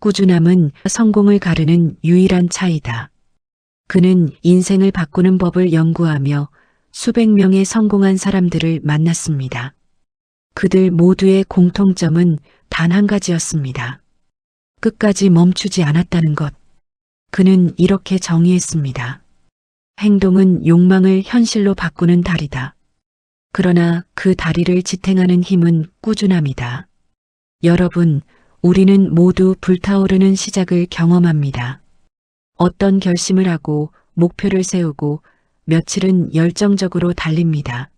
꾸준함은 성공을 가르는 유일한 차이다. 그는 인생을 바꾸는 법을 연구하며 수백 명의 성공한 사람들을 만났습니다. 그들 모두의 공통점은 단 한 가지였습니다. 끝까지 멈추지 않았다는 것. 그는 이렇게 정의했습니다. 행동은 욕망을 현실로 바꾸는 다리다. 그러나 그 다리를 지탱하는 힘은 꾸준함이다. 여러분, 우리는 모두 불타오르는 시작을 경험합니다. 어떤 결심을 하고 목표를 세우고 며칠은 열정적으로 달립니다.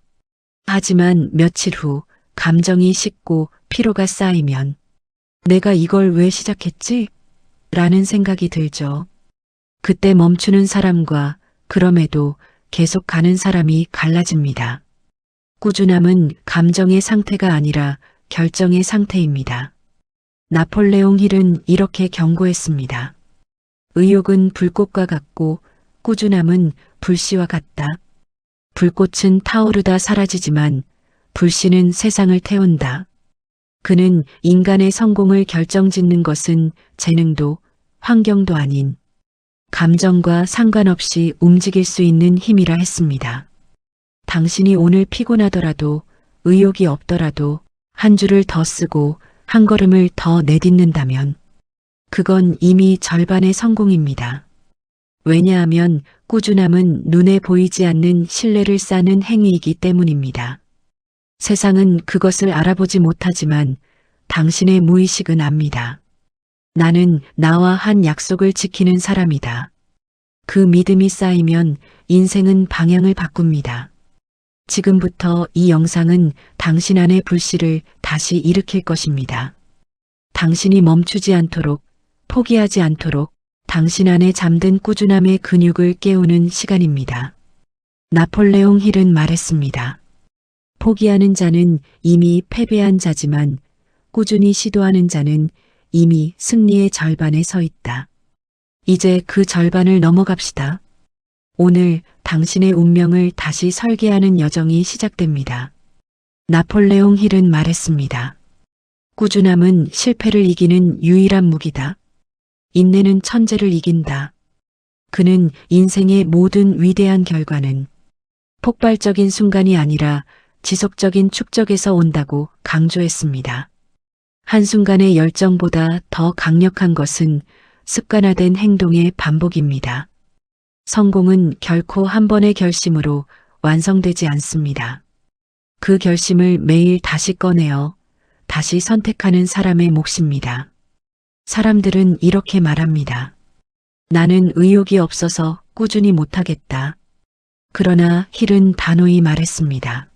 하지만 며칠 후 감정이 식고 피로가 쌓이면 내가 이걸 왜 시작했지? 라는 생각이 들죠. 그때 멈추는 사람과 그럼에도 계속 가는 사람이 갈라집니다. 꾸준함은 감정의 상태가 아니라 결정의 상태입니다. 나폴레옹 힐은 이렇게 경고했습니다. 의욕은 불꽃과 같고 꾸준함은 불씨와 같다. 불꽃은 타오르다 사라지지만 불씨는 세상을 태운다. 그는 인간의 성공을 결정짓는 것은 재능도 환경도 아닌 감정과 상관없이 움직일 수 있는 힘이라 했습니다. 당신이 오늘 피곤하더라도 의욕이 없더라도 한 줄을 더 쓰고 한 걸음을 더 내딛는다면 그건 이미 절반의 성공입니다. 왜냐하면 꾸준함은 눈에 보이지 않는 신뢰를 쌓는 행위이기 때문입니다. 세상은 그것을 알아보지 못하지만 당신의 무의식은 압니다. 나는 나와 한 약속을 지키는 사람이다. 그 믿음이 쌓이면 인생은 방향을 바꿉니다. 지금부터 이 영상은 당신 안의 불씨를 다시 일으킬 것입니다. 당신이 멈추지 않도록, 포기하지 않도록 당신 안에 잠든 꾸준함의 근육을 깨우는 시간입니다. 나폴레옹 힐은 말했습니다. 포기하는 자는 이미 패배한 자지만 꾸준히 시도하는 자는 이미 승리의 절반에 서 있다. 이제 그 절반을 넘어갑시다. 오늘 당신의 운명을 다시 설계하는 여정이 시작됩니다. 나폴레옹 힐은 말했습니다. 꾸준함은 실패를 이기는 유일한 무기다. 인내는 천재를 이긴다. 그는 인생의 모든 위대한 결과는 폭발적인 순간이 아니라 지속적인 축적에서 온다고 강조했습니다. 한순간의 열정보다 더 강력한 것은 습관화된 행동의 반복입니다. 성공은 결코 한 번의 결심으로 완성되지 않습니다. 그 결심을 매일 다시 꺼내어 다시 선택하는 사람의 몫입니다. 사람들은 이렇게 말합니다. 나는 의욕이 없어서 꾸준히 못하겠다. 그러나 힐은 단호히 말했습니다.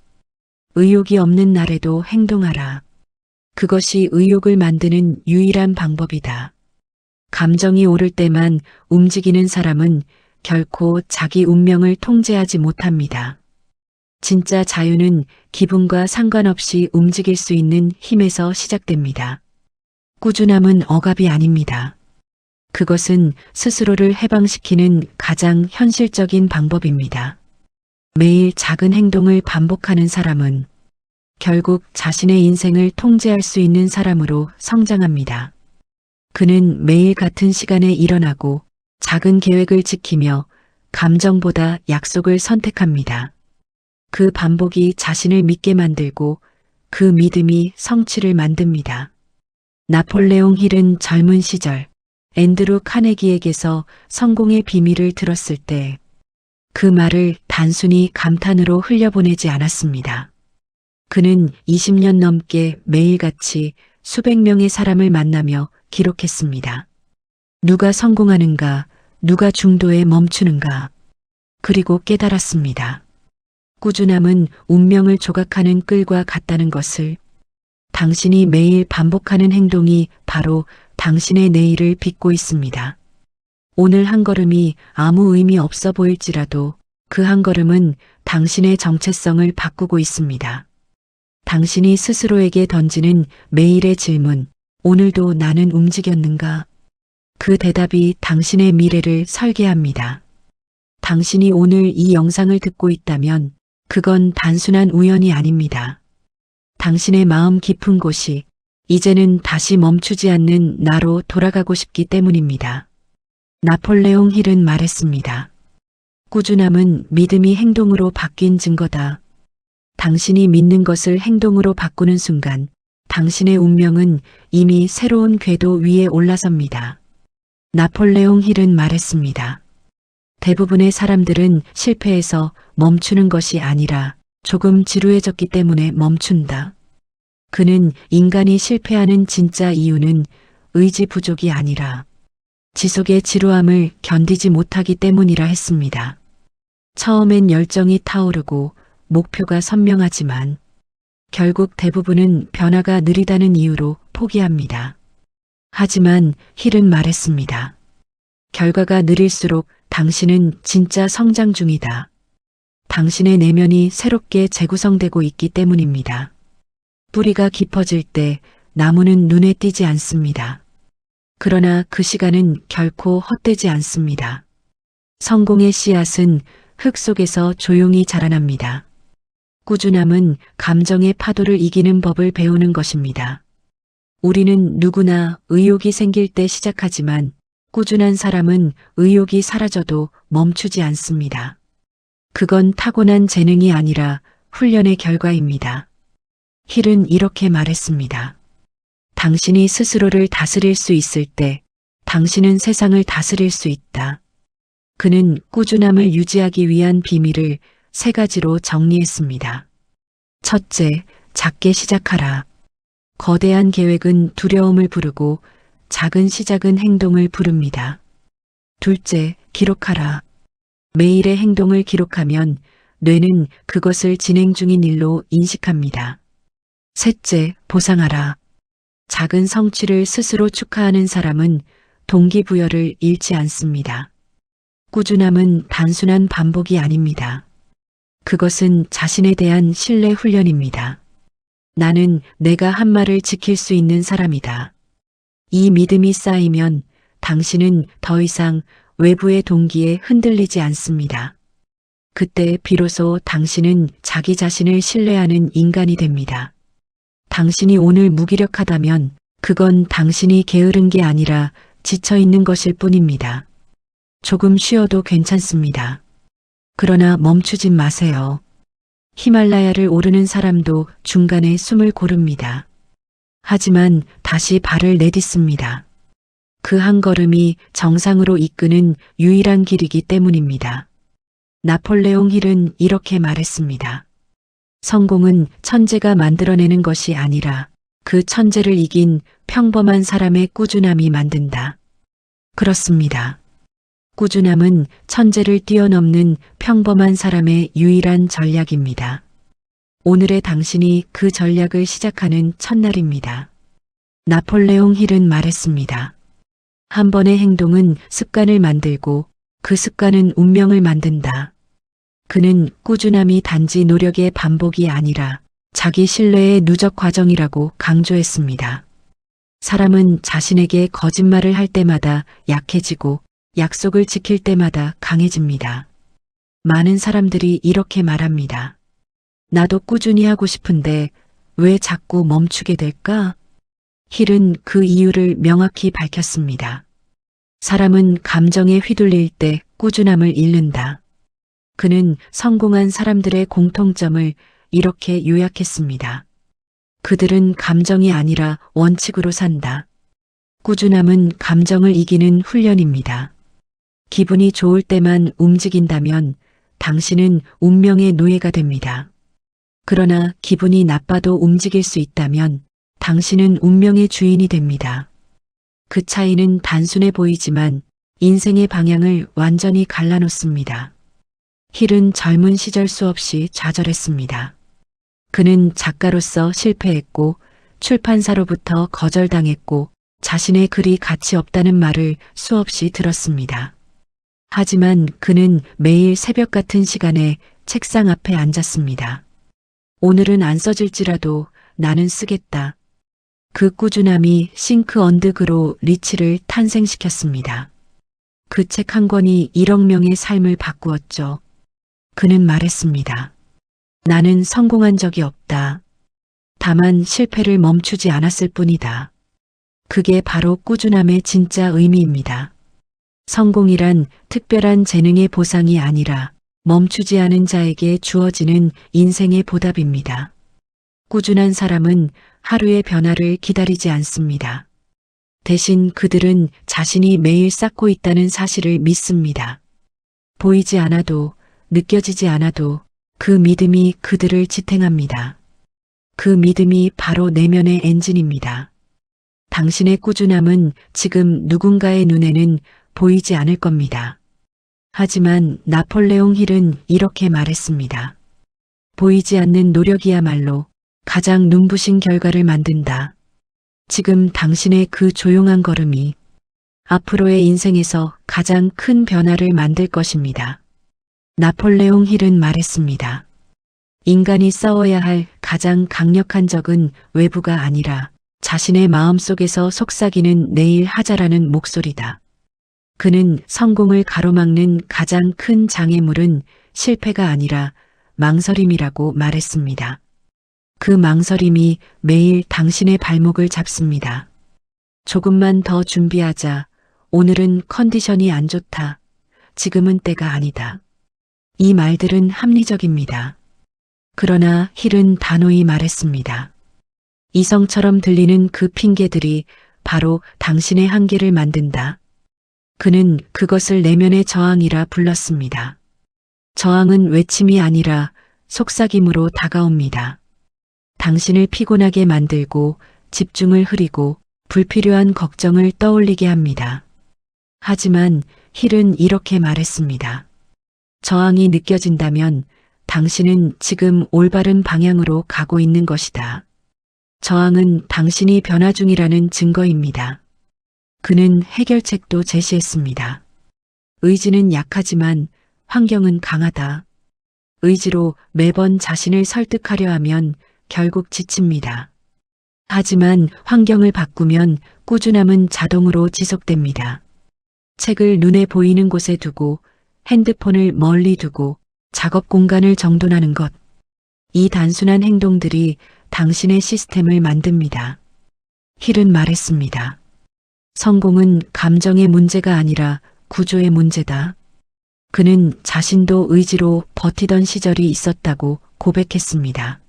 의욕이 없는 날에도 행동하라. 그것이 의욕을 만드는 유일한 방법이다. 감정이 오를 때만 움직이는 사람은 결코 자기 운명을 통제하지 못합니다. 진짜 자유는 기분과 상관없이 움직일 수 있는 힘에서 시작됩니다. 꾸준함은 억압이 아닙니다. 그것은 스스로를 해방시키는 가장 현실적인 방법입니다. 매일 작은 행동을 반복하는 사람은 결국 자신의 인생을 통제할 수 있는 사람으로 성장합니다. 그는 매일 같은 시간에 일어나고 작은 계획을 지키며 감정보다 약속을 선택합니다. 그 반복이 자신을 믿게 만들고 그 믿음이 성취를 만듭니다. 나폴레옹 힐은 젊은 시절 앤드루 카네기에게서 성공의 비밀을 들었을 때 그 말을 단순히 감탄으로 흘려보내지 않았습니다. 그는 20년 넘게 매일같이 수백 명의 사람을 만나며 기록했습니다. 누가 성공하는가, 누가 중도에 멈추는가. 그리고 깨달았습니다. 꾸준함은 운명을 조각하는 끌과 같다는 것을. 당신이 매일 반복하는 행동이 바로 당신의 내일을 빚고 있습니다. 오늘 한 걸음이 아무 의미 없어 보일지라도 그 한 걸음은 당신의 정체성을 바꾸고 있습니다. 당신이 스스로에게 던지는 매일의 질문, 오늘도 나는 움직였는가? 그 대답이 당신의 미래를 설계합니다. 당신이 오늘 이 영상을 듣고 있다면 그건 단순한 우연이 아닙니다. 당신의 마음 깊은 곳이 이제는 다시 멈추지 않는 나로 돌아가고 싶기 때문입니다. 나폴레옹 힐은 말했습니다. 꾸준함은 믿음이 행동으로 바뀐 증거다. 당신이 믿는 것을 행동으로 바꾸는 순간 당신의 운명은 이미 새로운 궤도 위에 올라섭니다. 나폴레옹 힐은 말했습니다. 대부분의 사람들은 실패해서 멈추는 것이 아니라 조금 지루해졌기 때문에 멈춘다. 그는 인간이 실패하는 진짜 이유는 의지 부족이 아니라 지속의 지루함을 견디지 못하기 때문이라 했습니다. 처음엔 열정이 타오르고 목표가 선명하지만 결국 대부분은 변화가 느리다는 이유로 포기합니다. 하지만 힐은 말했습니다. 결과가 느릴수록 당신은 진짜 성장 중이다. 당신의 내면이 새롭게 재구성되고 있기 때문입니다. 뿌리가 깊어질 때 나무는 눈에 띄지 않습니다. 그러나 그 시간은 결코 헛되지 않습니다. 성공의 씨앗은 흙 속에서 조용히 자라납니다. 꾸준함은 감정의 파도를 이기는 법을 배우는 것입니다. 우리는 누구나 의욕이 생길 때 시작하지만 꾸준한 사람은 의욕이 사라져도 멈추지 않습니다. 그건 타고난 재능이 아니라 훈련의 결과입니다. 힐은 이렇게 말했습니다. 당신이 스스로를 다스릴 수 있을 때 당신은 세상을 다스릴 수 있다. 그는 꾸준함을 유지하기 위한 비밀을 3가지로 정리했습니다. 첫째, 작게 시작하라. 거대한 계획은 두려움을 부르고 작은 시작은 행동을 부릅니다. 둘째, 기록하라. 매일의 행동을 기록하면 뇌는 그것을 진행 중인 일로 인식합니다. 셋째, 보상하라. 작은 성취를 스스로 축하하는 사람은 동기부여를 잃지 않습니다. 꾸준함은 단순한 반복이 아닙니다. 그것은 자신에 대한 신뢰 훈련입니다. 나는 내가 한 말을 지킬 수 있는 사람이다. 이 믿음이 쌓이면 당신은 더 이상 외부의 동기에 흔들리지 않습니다. 그때 비로소 당신은 자기 자신을 신뢰하는 인간이 됩니다. 당신이 오늘 무기력하다면 그건 당신이 게으른 게 아니라 지쳐 있는 것일 뿐입니다. 조금 쉬어도 괜찮습니다. 그러나 멈추진 마세요. 히말라야를 오르는 사람도 중간에 숨을 고릅니다. 하지만 다시 발을 내딛습니다. 그 한 걸음이 정상으로 이끄는 유일한 길이기 때문입니다. 나폴레옹 힐은 이렇게 말했습니다. 성공은 천재가 만들어내는 것이 아니라 그 천재를 이긴 평범한 사람의 꾸준함이 만든다. 그렇습니다. 꾸준함은 천재를 뛰어넘는 평범한 사람의 유일한 전략입니다. 오늘의 당신이 그 전략을 시작하는 첫날입니다. 나폴레옹 힐은 말했습니다. 한 번의 행동은 습관을 만들고 그 습관은 운명을 만든다. 그는 꾸준함이 단지 노력의 반복이 아니라 자기 신뢰의 누적 과정이라고 강조했습니다. 사람은 자신에게 거짓말을 할 때마다 약해지고 약속을 지킬 때마다 강해집니다. 많은 사람들이 이렇게 말합니다. 나도 꾸준히 하고 싶은데 왜 자꾸 멈추게 될까? 힐은 그 이유를 명확히 밝혔습니다. 사람은 감정에 휘둘릴 때 꾸준함을 잃는다. 그는 성공한 사람들의 공통점을 이렇게 요약했습니다. 그들은 감정이 아니라 원칙으로 산다. 꾸준함은 감정을 이기는 훈련입니다. 기분이 좋을 때만 움직인다면 당신은 운명의 노예가 됩니다. 그러나 기분이 나빠도 움직일 수 있다면 당신은 운명의 주인이 됩니다. 그 차이는 단순해 보이지만 인생의 방향을 완전히 갈라놓습니다. 힐은 젊은 시절 수없이 좌절했습니다. 그는 작가로서 실패했고 출판사로부터 거절당했고 자신의 글이 가치 없다는 말을 수없이 들었습니다. 하지만 그는 매일 새벽 같은 시간에 책상 앞에 앉았습니다. 오늘은 안 써질지라도 나는 쓰겠다. 그 꾸준함이 싱크 언드 그로 리치를 탄생시켰습니다. 그 책 한 권이 1억 명의 삶을 바꾸었죠. 그는 말했습니다. 나는 성공한 적이 없다. 다만 실패를 멈추지 않았을 뿐이다. 그게 바로 꾸준함의 진짜 의미입니다. 성공이란 특별한 재능의 보상이 아니라 멈추지 않은 자에게 주어지는 인생의 보답입니다. 꾸준한 사람은 하루의 변화를 기다리지 않습니다. 대신 그들은 자신이 매일 쌓고 있다는 사실을 믿습니다. 보이지 않아도, 느껴지지 않아도 그 믿음이 그들을 지탱합니다. 그 믿음이 바로 내면의 엔진입니다. 당신의 꾸준함은 지금 누군가의 눈에는 보이지 않을 겁니다. 하지만 나폴레옹 힐은 이렇게 말했습니다. 보이지 않는 노력이야말로 가장 눈부신 결과를 만든다. 지금 당신의 그 조용한 걸음이 앞으로의 인생에서 가장 큰 변화를 만들 것입니다. 나폴레옹 힐은 말했습니다. 인간이 싸워야 할 가장 강력한 적은 외부가 아니라 자신의 마음속에서 속삭이는 내일 하자라는 목소리다. 그는 성공을 가로막는 가장 큰 장애물은 실패가 아니라 망설임이라고 말했습니다. 그 망설임이 매일 당신의 발목을 잡습니다. 조금만 더 준비하자. 오늘은 컨디션이 안 좋다. 지금은 때가 아니다. 이 말들은 합리적입니다. 그러나 힐은 단호히 말했습니다. 이성처럼 들리는 그 핑계들이 바로 당신의 한계를 만든다. 그는 그것을 내면의 저항이라 불렀습니다. 저항은 외침이 아니라 속삭임으로 다가옵니다. 당신을 피곤하게 만들고 집중을 흐리고 불필요한 걱정을 떠올리게 합니다. 하지만 힐은 이렇게 말했습니다. 저항이 느껴진다면 당신은 지금 올바른 방향으로 가고 있는 것이다. 저항은 당신이 변화 중이라는 증거입니다. 그는 해결책도 제시했습니다. 의지는 약하지만 환경은 강하다. 의지로 매번 자신을 설득하려 하면 결국 지칩니다. 하지만 환경을 바꾸면 꾸준함은 자동으로 지속됩니다. 책을 눈에 보이는 곳에 두고 핸드폰을 멀리 두고 작업 공간을 정돈하는 것. 이 단순한 행동들이 당신의 시스템을 만듭니다. 힐은 말했습니다. 성공은 감정의 문제가 아니라 구조의 문제다. 그는 자신도 의지로 버티던 시절이 있었다고 고백했습니다.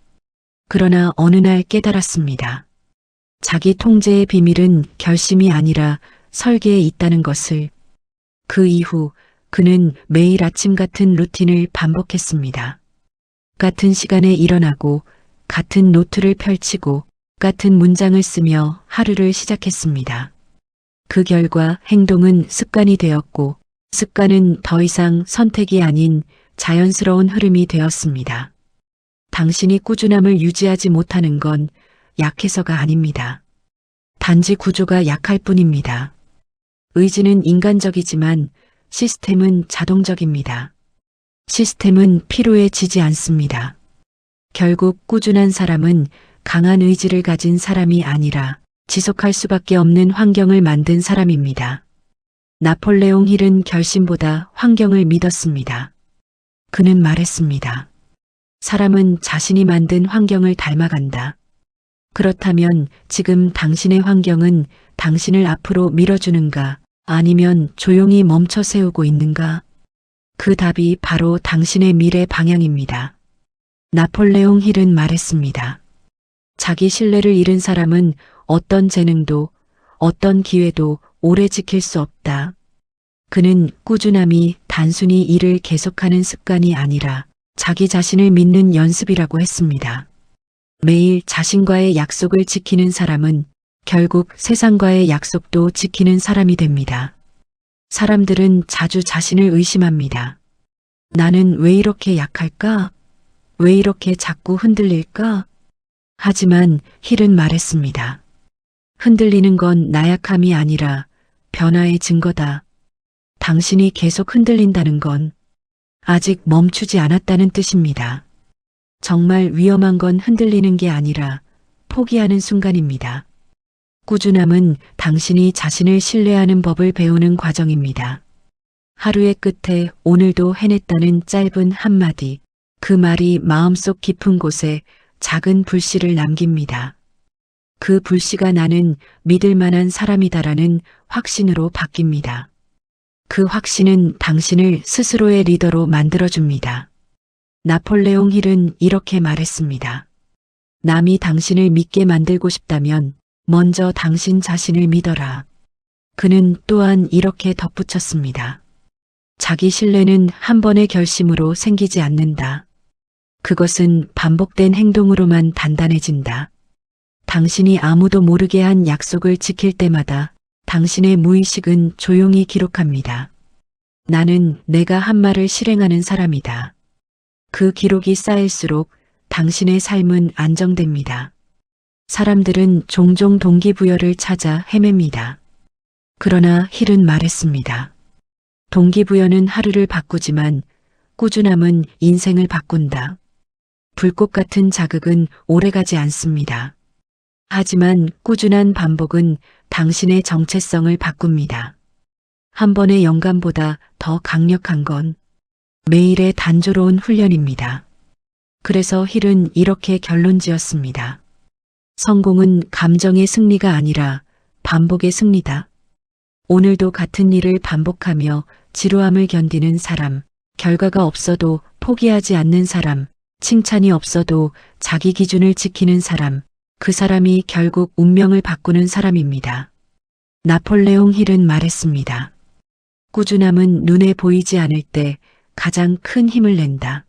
그러나 어느 날 깨달았습니다. 자기 통제의 비밀은 결심이 아니라 설계에 있다는 것을. 그 이후 그는 매일 아침 같은 루틴을 반복했습니다. 같은 시간에 일어나고 같은 노트를 펼치고 같은 문장을 쓰며 하루를 시작했습니다. 그 결과 행동은 습관이 되었고 습관은 더 이상 선택이 아닌 자연스러운 흐름이 되었습니다. 당신이 꾸준함을 유지하지 못하는 건 약해서가 아닙니다. 단지 구조가 약할 뿐입니다. 의지는 인간적이지만 시스템은 자동적입니다. 시스템은 피로에 지지 않습니다. 결국 꾸준한 사람은 강한 의지를 가진 사람이 아니라 지속할 수밖에 없는 환경을 만든 사람입니다. 나폴레옹 힐은 결심보다 환경을 믿었습니다. 그는 말했습니다. 사람은 자신이 만든 환경을 닮아간다. 그렇다면 지금 당신의 환경은 당신을 앞으로 밀어주는가 아니면 조용히 멈춰 세우고 있는가? 그 답이 바로 당신의 미래 방향입니다. 나폴레옹 힐은 말했습니다. 자기 신뢰를 잃은 사람은 어떤 재능도 어떤 기회도 오래 지킬 수 없다. 그는 꾸준함이 단순히 일을 계속하는 습관이 아니라 자기 자신을 믿는 연습이라고 했습니다. 매일 자신과의 약속을 지키는 사람은 결국 세상과의 약속도 지키는 사람이 됩니다. 사람들은 자주 자신을 의심합니다. 나는 왜 이렇게 약할까? 왜 이렇게 자꾸 흔들릴까? 하지만 힐은 말했습니다. 흔들리는 건 나약함이 아니라 변화의 증거다. 당신이 계속 흔들린다는 건 아직 멈추지 않았다는 뜻입니다. 정말 위험한 건 흔들리는 게 아니라 포기하는 순간입니다. 꾸준함은 당신이 자신을 신뢰하는 법을 배우는 과정입니다. 하루의 끝에 오늘도 해냈다는 짧은 한마디, 그 말이 마음속 깊은 곳에 작은 불씨를 남깁니다. 그 불씨가 나는 믿을 만한 사람이다라는 확신으로 바뀝니다. 그 확신은 당신을 스스로의 리더로 만들어줍니다. 나폴레옹 힐은 이렇게 말했습니다. 남이 당신을 믿게 만들고 싶다면 먼저 당신 자신을 믿어라. 그는 또한 이렇게 덧붙였습니다. 자기 신뢰는 한 번의 결심으로 생기지 않는다. 그것은 반복된 행동으로만 단단해진다. 당신이 아무도 모르게 한 약속을 지킬 때마다 당신의 무의식은 조용히 기록합니다. 나는 내가 한 말을 실행하는 사람이다. 그 기록이 쌓일수록 당신의 삶은 안정됩니다. 사람들은 종종 동기부여를 찾아 헤맵니다. 그러나 힐은 말했습니다. 동기부여는 하루를 바꾸지만 꾸준함은 인생을 바꾼다. 불꽃 같은 자극은 오래가지 않습니다. 하지만 꾸준한 반복은 당신의 정체성을 바꿉니다. 한 번의 영감보다 더 강력한 건 매일의 단조로운 훈련입니다. 그래서 힐은 이렇게 결론지었습니다. 성공은 감정의 승리가 아니라 반복의 승리다. 오늘도 같은 일을 반복하며 지루함을 견디는 사람, 결과가 없어도 포기하지 않는 사람, 칭찬이 없어도 자기 기준을 지키는 사람, 그 사람이 결국 운명을 바꾸는 사람입니다. 나폴레옹 힐은 말했습니다. 꾸준함은 눈에 보이지 않을 때 가장 큰 힘을 낸다.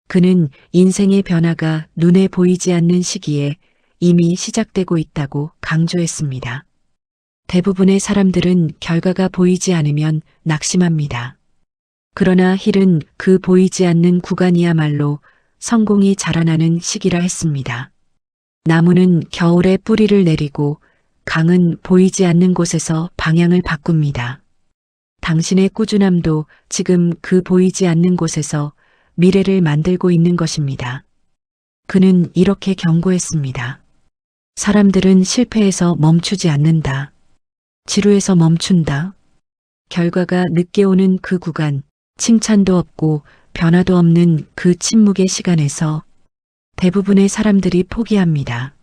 그는 인생의 변화가 눈에 보이지 않는 시기에 이미 시작되고 있다고 강조했습니다. 대부분의 사람들은 결과가 보이지 않으면 낙심합니다. 그러나 힐은 그 보이지 않는 구간이야말로 성공이 자라나는 시기라 했습니다. 나무는 겨울에 뿌리를 내리고 강은 보이지 않는 곳에서 방향을 바꿉니다. 당신의 꾸준함도 지금 그 보이지 않는 곳에서 미래를 만들고 있는 것입니다. 그는 이렇게 경고했습니다. 사람들은 실패해서 멈추지 않는다. 지루해서 멈춘다. 결과가 늦게 오는 그 구간, 칭찬도 없고 변화도 없는 그 침묵의 시간에서 대부분의 사람들이 포기합니다.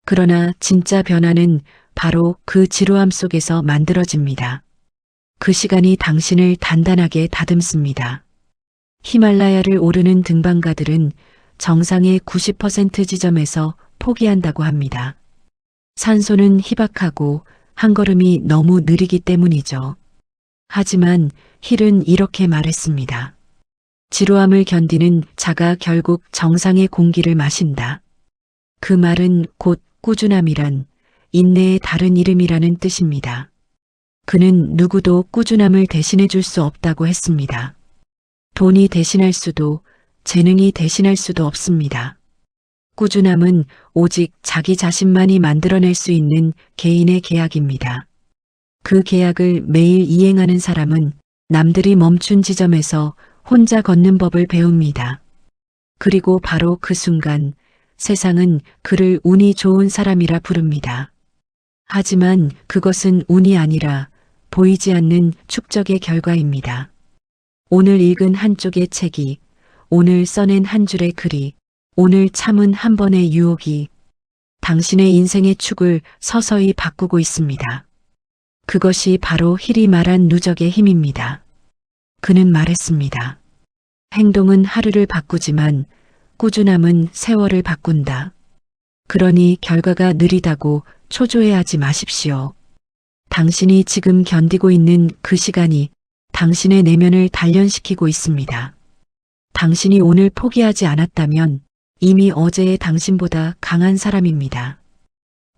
그러나 진짜 변화는 바로 그 지루함 속에서 만들어집니다. 그 시간이 당신을 단단하게 다듬습니다. 히말라야를 오르는 등반가들은 정상의 90% 지점에서 포기한다고 합니다. 산소는 희박하고 한 걸음이 너무 느리기 때문이죠. 하지만 힐은 이렇게 말했습니다. 지루함을 견디는 자가 결국 정상의 공기를 마신다. 그 말은 곧 꾸준함이란 인내의 다른 이름이라는 뜻입니다. 그는 누구도 꾸준함을 대신해 줄 수 없다고 했습니다. 돈이 대신할 수도 재능이 대신할 수도 없습니다. 꾸준함은 오직 자기 자신만이 만들어낼 수 있는 개인의 계약입니다. 그 계약을 매일 이행하는 사람은 남들이 멈춘 지점에서 혼자 걷는 법을 배웁니다. 그리고 바로 그 순간 세상은 그를 운이 좋은 사람이라 부릅니다. 하지만 그것은 운이 아니라 보이지 않는 축적의 결과입니다. 오늘 읽은 한쪽의 책이, 오늘 써낸 한 줄의 글이, 오늘 참은 한 번의 유혹이 당신의 인생의 축을 서서히 바꾸고 있습니다. 그것이 바로 힐이 말한 누적의 힘입니다. 그는 말했습니다. 행동은 하루를 바꾸지만 꾸준함은 세월을 바꾼다. 그러니 결과가 느리다고 초조해하지 마십시오. 당신이 지금 견디고 있는 그 시간이 당신의 내면을 단련시키고 있습니다. 당신이 오늘 포기하지 않았다면 이미 어제의 당신보다 강한 사람입니다.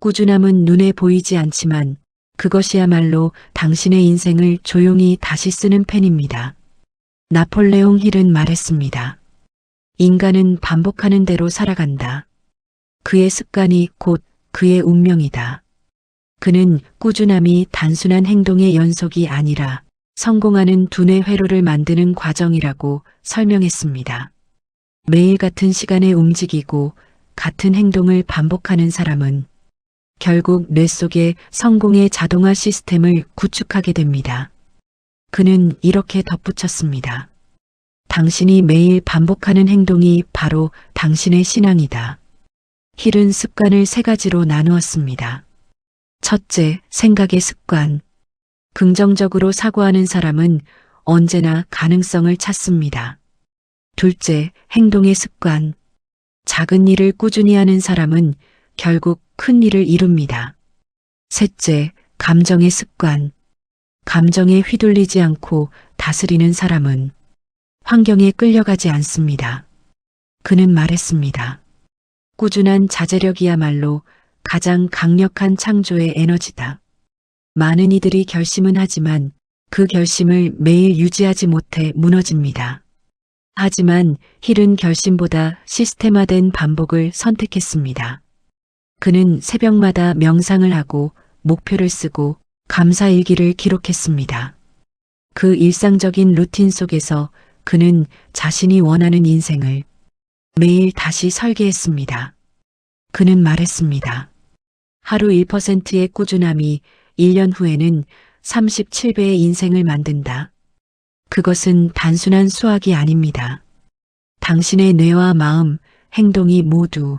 꾸준함은 눈에 보이지 않지만 그것이야말로 당신의 인생을 조용히 다시 쓰는 펜입니다. 나폴레옹 힐은 말했습니다. 인간은 반복하는 대로 살아간다. 그의 습관이 곧 그의 운명이다. 그는 꾸준함이 단순한 행동의 연속이 아니라 성공하는 두뇌 회로를 만드는 과정이라고 설명했습니다. 매일 같은 시간에 움직이고 같은 행동을 반복하는 사람은 결국 뇌 속에 성공의 자동화 시스템을 구축하게 됩니다. 그는 이렇게 덧붙였습니다. 당신이 매일 반복하는 행동이 바로 당신의 신앙이다. 힐은 습관을 3가지로 나누었습니다. 첫째, 생각의 습관. 긍정적으로 사고하는 사람은 언제나 가능성을 찾습니다. 둘째, 행동의 습관. 작은 일을 꾸준히 하는 사람은 결국 큰 일을 이룹니다. 셋째, 감정의 습관. 감정에 휘둘리지 않고 다스리는 사람은 환경에 끌려가지 않습니다. 그는 말했습니다. 꾸준한 자제력이야말로 가장 강력한 창조의 에너지다. 많은 이들이 결심은 하지만 그 결심을 매일 유지하지 못해 무너집니다. 하지만 힐은 결심보다 시스템화된 반복을 선택했습니다. 그는 새벽마다 명상을 하고 목표를 쓰고 감사일기를 기록했습니다. 그 일상적인 루틴 속에서 그는 자신이 원하는 인생을 매일 다시 설계했습니다. 그는 말했습니다. 하루 1%의 꾸준함이 1년 후에는 37배의 인생을 만든다. 그것은 단순한 수학이 아닙니다. 당신의 뇌와 마음, 행동이 모두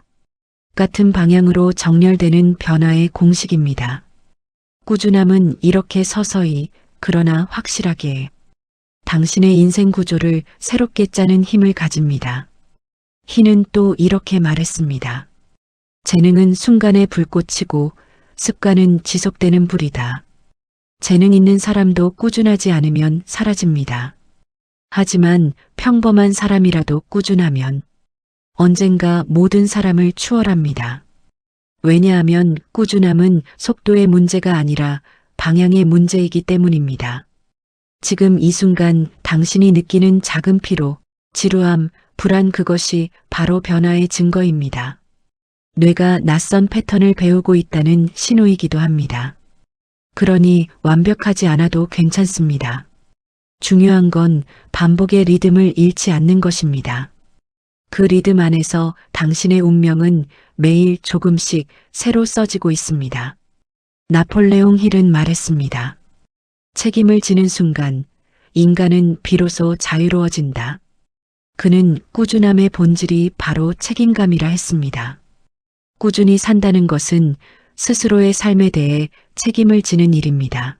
같은 방향으로 정렬되는 변화의 공식입니다. 꾸준함은 이렇게 서서히 그러나 확실하게 당신의 인생 구조를 새롭게 짜는 힘을 가집니다. 힐은 또 이렇게 말했습니다. 재능은 순간에 불꽃이고 습관은 지속되는 불이다. 재능 있는 사람도 꾸준하지 않으면 사라집니다. 하지만 평범한 사람이라도 꾸준하면 언젠가 모든 사람을 추월합니다. 왜냐하면 꾸준함은 속도의 문제가 아니라 방향의 문제이기 때문입니다. 지금 이 순간 당신이 느끼는 작은 피로, 지루함, 불안 그것이 바로 변화의 증거입니다. 뇌가 낯선 패턴을 배우고 있다는 신호이기도 합니다. 그러니 완벽하지 않아도 괜찮습니다. 중요한 건 반복의 리듬을 잃지 않는 것입니다. 그 리듬 안에서 당신의 운명은 매일 조금씩 새로 써지고 있습니다. 나폴레옹 힐은 말했습니다. 책임을 지는 순간 인간은 비로소 자유로워진다. 그는 꾸준함의 본질이 바로 책임감이라 했습니다. 꾸준히 산다는 것은 스스로의 삶에 대해 책임을 지는 일입니다.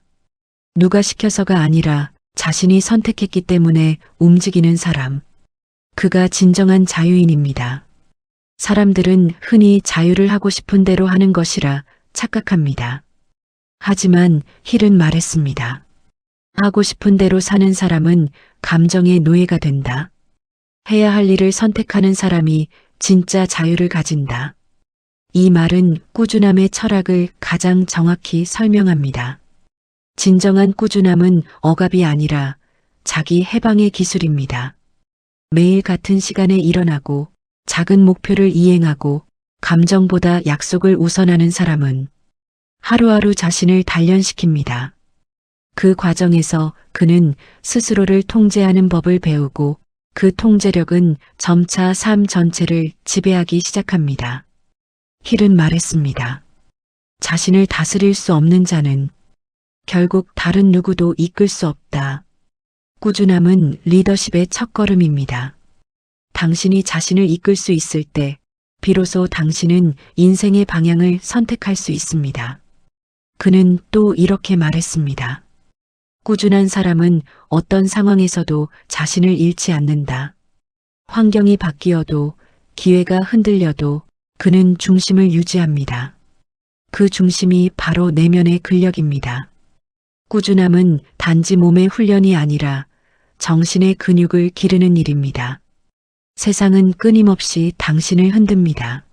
누가 시켜서가 아니라 자신이 선택했기 때문에 움직이는 사람. 그가 진정한 자유인입니다. 사람들은 흔히 자유를 하고 싶은 대로 하는 것이라 착각합니다. 하지만 힐은 말했습니다. 하고 싶은 대로 사는 사람은 감정의 노예가 된다. 해야 할 일을 선택하는 사람이 진짜 자유를 가진다. 이 말은 꾸준함의 철학을 가장 정확히 설명합니다. 진정한 꾸준함은 억압이 아니라 자기 해방의 기술입니다. 매일 같은 시간에 일어나고 작은 목표를 이행하고 감정보다 약속을 우선하는 사람은 하루하루 자신을 단련시킵니다. 그 과정에서 그는 스스로를 통제하는 법을 배우고 그 통제력은 점차 삶 전체를 지배하기 시작합니다. 힐은 말했습니다. 자신을 다스릴 수 없는 자는 결국 다른 누구도 이끌 수 없다. 꾸준함은 리더십의 첫걸음입니다. 당신이 자신을 이끌 수 있을 때 비로소 당신은 인생의 방향을 선택할 수 있습니다. 그는 또 이렇게 말했습니다. 꾸준한 사람은 어떤 상황에서도 자신을 잃지 않는다. 환경이 바뀌어도 기회가 흔들려도 그는 중심을 유지합니다. 그 중심이 바로 내면의 근력입니다. 꾸준함은 단지 몸의 훈련이 아니라 정신의 근육을 기르는 일입니다. 세상은 끊임없이 당신을 흔듭니다.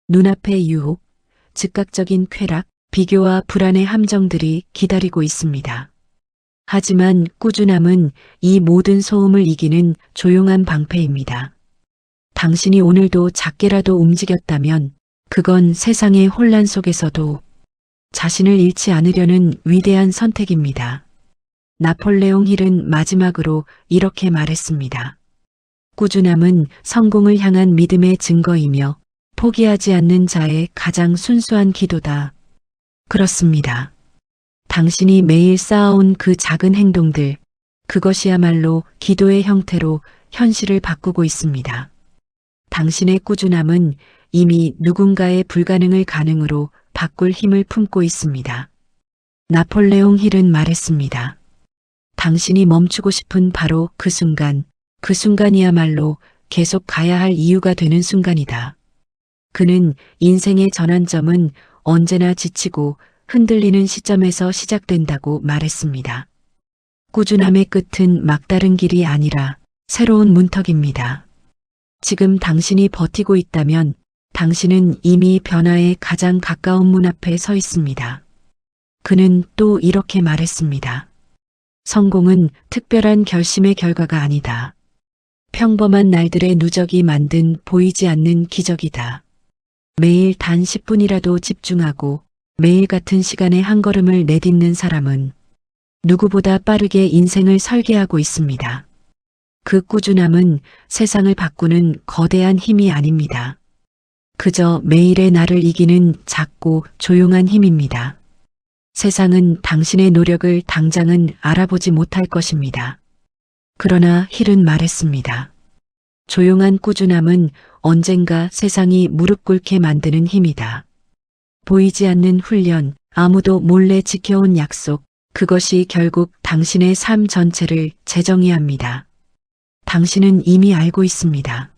눈앞의 유혹, 즉각적인 쾌락, 비교와 불안의 함정들이 기다리고 있습니다. 하지만 꾸준함은 이 모든 소음을 이기는 조용한 방패입니다. 당신이 오늘도 작게라도 움직였다면 그건 세상의 혼란 속에서도 자신을 잃지 않으려는 위대한 선택입니다. 나폴레옹 힐은 마지막으로 이렇게 말했습니다. 꾸준함은 성공을 향한 믿음의 증거이며 포기하지 않는 자의 가장 순수한 기도다. 그렇습니다. 당신이 매일 쌓아온 그 작은 행동들, 그것이야말로 기도의 형태로 현실을 바꾸고 있습니다. 당신의 꾸준함은 이미 누군가의 불가능을 가능으로 바꿀 힘을 품고 있습니다. 나폴레옹 힐은 말했습니다. 당신이 멈추고 싶은 바로 그 순간이야말로 계속 가야 할 이유가 되는 순간이다. 그는 인생의 전환점은 언제나 지치고 흔들리는 시점에서 시작된다고 말했습니다. 꾸준함의 끝은 막다른 길이 아니라 새로운 문턱입니다. 지금 당신이 버티고 있다면 당신은 이미 변화에 가장 가까운 문 앞에 서 있습니다. 그는 또 이렇게 말했습니다. 성공은 특별한 결심의 결과가 아니다. 평범한 날들의 누적이 만든 보이지 않는 기적이다. 매일 단 10분이라도 집중하고 매일 같은 시간에 한 걸음을 내딛는 사람은 누구보다 빠르게 인생을 설계하고 있습니다. 그 꾸준함은 세상을 바꾸는 거대한 힘이 아닙니다. 그저 매일의 나를 이기는 작고 조용한 힘입니다. 세상은 당신의 노력을 당장은 알아보지 못할 것입니다. 그러나 힐은 말했습니다. 조용한 꾸준함은 언젠가 세상이 무릎 꿇게 만드는 힘이다. 보이지 않는 훈련, 아무도 몰래 지켜온 약속, 그것이 결국 당신의 삶 전체를 재정의합니다. 당신은 이미 알고 있습니다.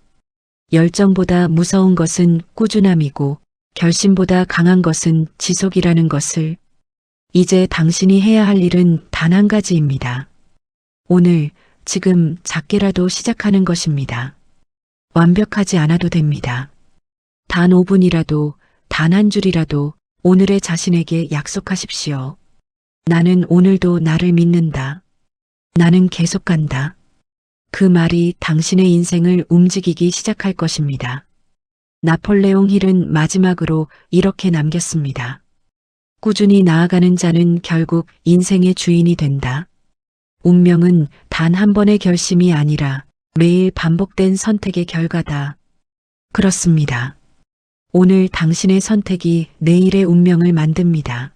열정보다 무서운 것은 꾸준함이고 결심보다 강한 것은 지속이라는 것을. 이제 당신이 해야 할 일은 단 한 가지입니다. 오늘, 지금 작게라도 시작하는 것입니다. 완벽하지 않아도 됩니다. 단 5분이라도, 단 한 줄이라도 오늘의 자신에게 약속하십시오. 나는 오늘도 나를 믿는다. 나는 계속 간다. 그 말이 당신의 인생을 움직이기 시작할 것입니다. 나폴레옹 힐은 마지막으로 이렇게 남겼습니다. 꾸준히 나아가는 자는 결국 인생의 주인이 된다. 운명은 단 한 번의 결심이 아니라 매일 반복된 선택의 결과다. 그렇습니다. 오늘 당신의 선택이 내일의 운명을 만듭니다.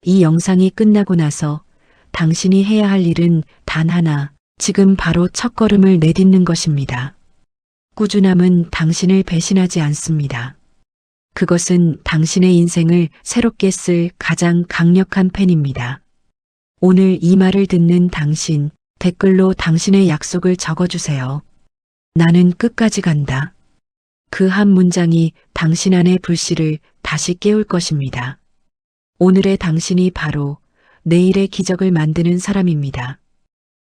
이 영상이 끝나고 나서 당신이 해야 할 일은 단 하나, 지금 바로 첫걸음을 내딛는 것입니다. 꾸준함은 당신을 배신하지 않습니다. 그것은 당신의 인생을 새롭게 쓸 가장 강력한 펜입니다. 오늘 이 말을 듣는 당신, 댓글로 당신의 약속을 적어주세요. 나는 끝까지 간다. 그 한 문장이 당신 안의 불씨를 다시 깨울 것입니다. 오늘의 당신이 바로 내일의 기적을 만드는 사람입니다.